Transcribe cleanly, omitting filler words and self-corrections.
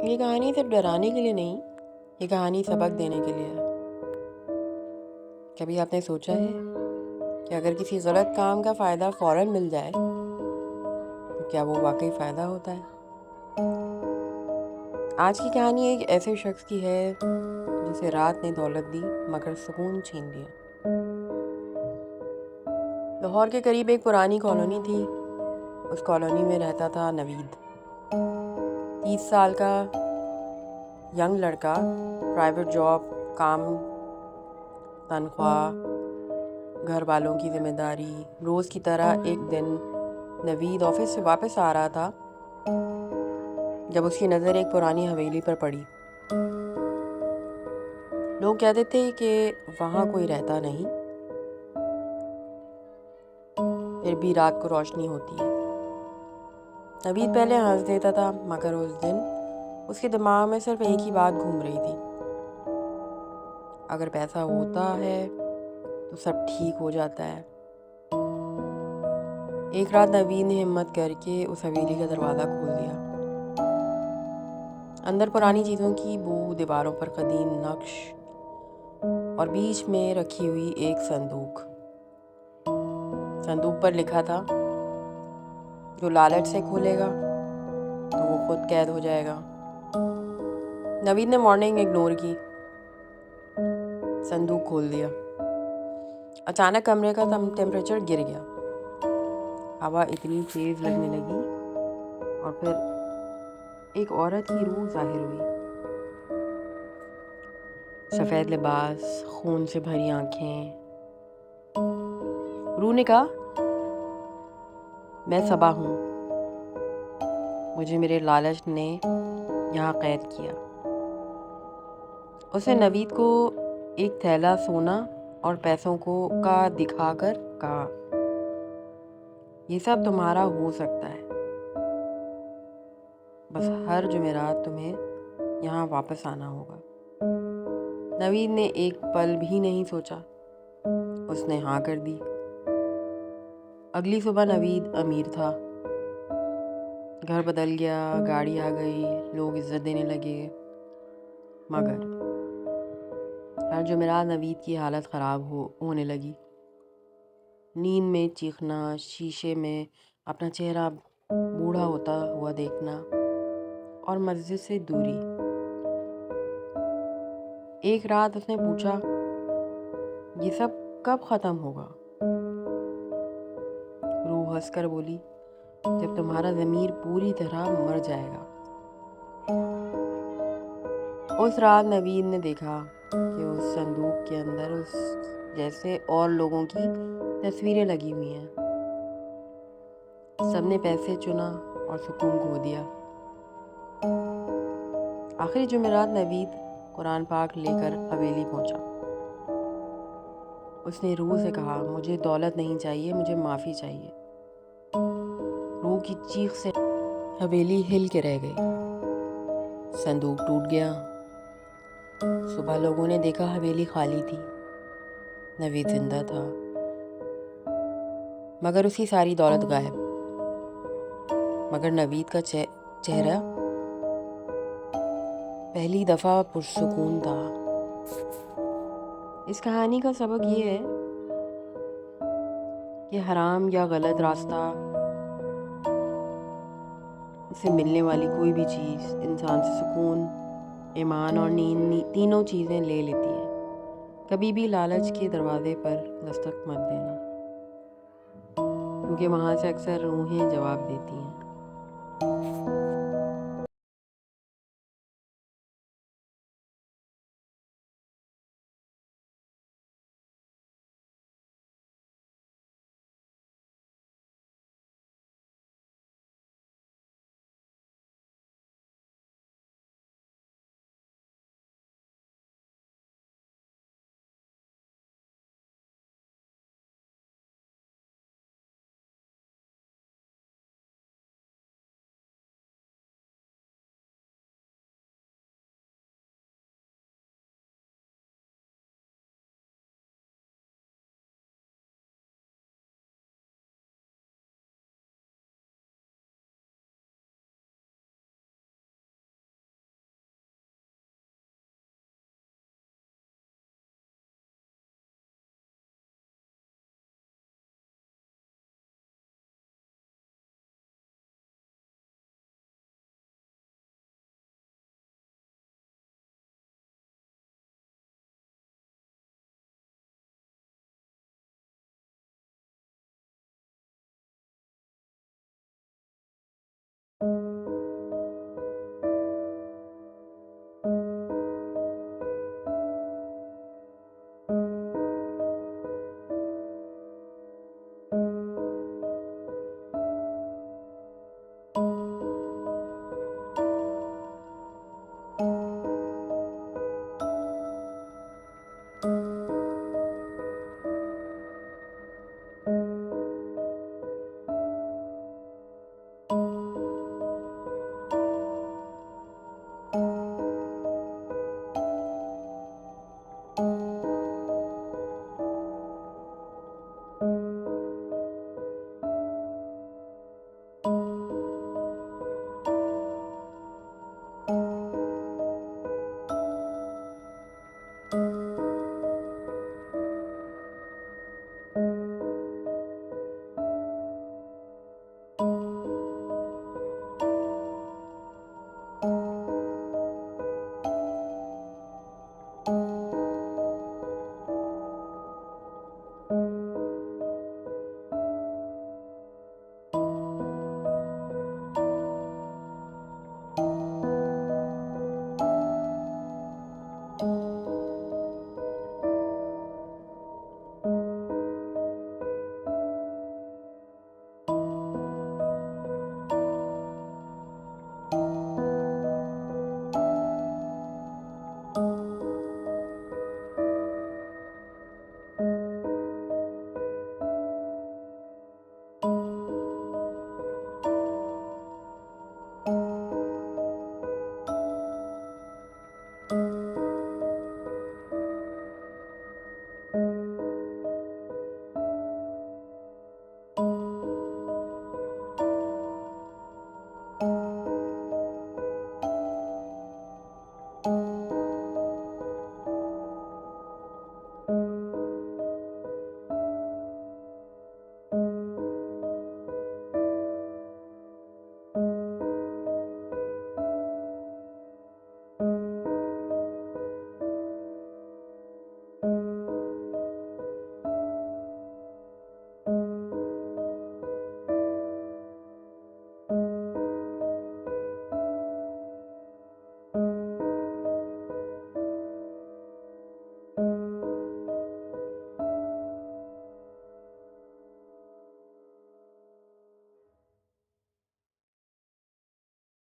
یہ کہانی صرف ڈرانے کے لیے نہیں، یہ کہانی سبق دینے کے لیے ہے۔ کبھی آپ نے سوچا ہے کہ اگر کسی غلط کام کا فائدہ فوراً مل جائے تو کیا وہ واقعی فائدہ ہوتا ہے؟ آج کی کہانی ایک ایسے شخص کی ہے جسے رات نے دولت دی مگر سکون چھین لیا۔ لاہور کے قریب ایک پرانی کالونی تھی۔ اس کالونی میں رہتا تھا نوید، 30 سال کا ینگ لڑکا، پرائیویٹ جاب، کام، تنخواہ، گھر والوں کی ذمہ داری۔ روز کی طرح ایک دن نوید آفس سے واپس آ رہا تھا جب اس کی نظر ایک پرانی حویلی پر پڑی۔ لوگ کہتے تھے کہ وہاں کوئی رہتا نہیں، پھر بھی رات کو روشنی ہوتی ہے۔ نوید پہلے ہنس دیتا تھا مگر اس دن اس کے دماغ میں صرف ایک ہی بات گھوم رہی تھی، اگر پیسہ ہوتا ہے تو سب ٹھیک ہو جاتا ہے۔ ایک رات نوید نے ہمت کر کے اس حویلی کا دروازہ کھول دیا۔ اندر پرانی چیزوں کی بو، دیواروں پر قدیم نقش اور بیچ میں رکھی ہوئی ایک صندوق پر لکھا تھا، جو لالچ سے کھولے گا تو وہ خود قید ہو جائے گا۔ نوید نے وارننگ اگنور کی، صندوق کھول دیا۔ اچانک کمرے کا ٹیمپریچر گر گیا، ہوا اتنی تیز لگنے لگی اور پھر ایک عورت کی روح ظاہر ہوئی۔ سفید لباس، خون سے بھری آنکھیں۔ روح نے کہا، میں صبا ہوں، مجھے میرے لالچ نے یہاں قید کیا۔ اس نے نوید کو ایک تھیلا سونا اور پیسوں کا دکھا کر کہا، یہ سب تمہارا ہو سکتا ہے، بس ہر جمعرات تمہیں یہاں واپس آنا ہوگا۔ نوید نے ایک پل بھی نہیں سوچا، اس نے ہاں کر دی۔ اگلی صبح نوید امیر تھا، گھر بدل گیا، گاڑی آ گئی، لوگ عزت دینے لگے، مگر ہر جمعرات نوید کی حالت خراب ہونے لگی۔ نیند میں چیخنا، شیشے میں اپنا چہرہ بوڑھا ہوتا ہوا دیکھنا اور مسجد سے دوری۔ ایک رات اس نے پوچھا، یہ سب کب ختم ہوگا؟ روح ہنس کر بولی، جب تمہارا ضمیر پوری طرح مر جائے گا۔ اس رات نوید نے دیکھا کہ اس صندوق کے اندر اس جیسے اور لوگوں کی تصویریں لگی ہوئی ہیں۔ سب نے پیسے چنا اور سکون کھو دیا۔ آخری جمعرات نوید قرآن پاک لے کر حویلی پہنچا۔ اس نے روح سے کہا، مجھے دولت نہیں چاہیے، مجھے معافی چاہیے۔ روح کی چیخ سے حویلی ہل کے رہ گئی، صندوق ٹوٹ گیا۔ صبح لوگوں نے دیکھا حویلی خالی تھی، نوید زندہ تھا مگر اس کی ساری دولت غائب۔ مگر نوید کا چہرہ پہلی دفعہ پرسکون تھا۔ اس کہانی کا سبق یہ ہے کہ حرام یا غلط راستہ سے ملنے والی کوئی بھی چیز انسان سے سکون، ایمان اور نیند تینوں چیزیں لے لیتی ہے۔ کبھی بھی لالچ کے دروازے پر دستک مت دینا، کیونکہ وہاں سے اکثر روحیں جواب دیتی ہیں۔